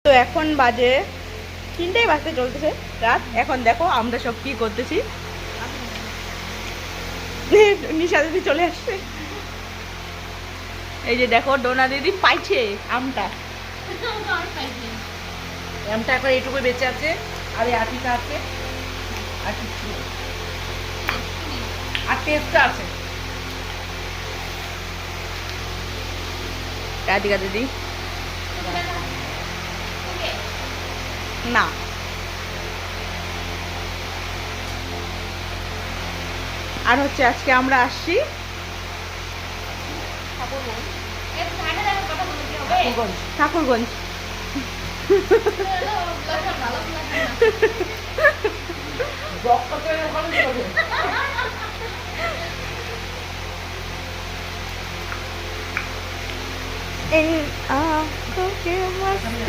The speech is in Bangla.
তো এখন বাজে 3টেই বাজতে চলতেছে রাত। এখন দেখো আমরা সব কি করতেছি। নিশা দিদি চলে আসছে। এই যে দেখো ডোনা দিদি পাইছে আমটা। আমটা এখন এইটুকু বেঁচে আছে, আর এই আটিটা আছে, আর কিছু নেই। আর টেস্টটা আছে। রাধিকা দিদি না, আর হচ্ছে আজকে আমরা আসছি ঠাকুরগঞ্জ। इन आँखों के मस्ती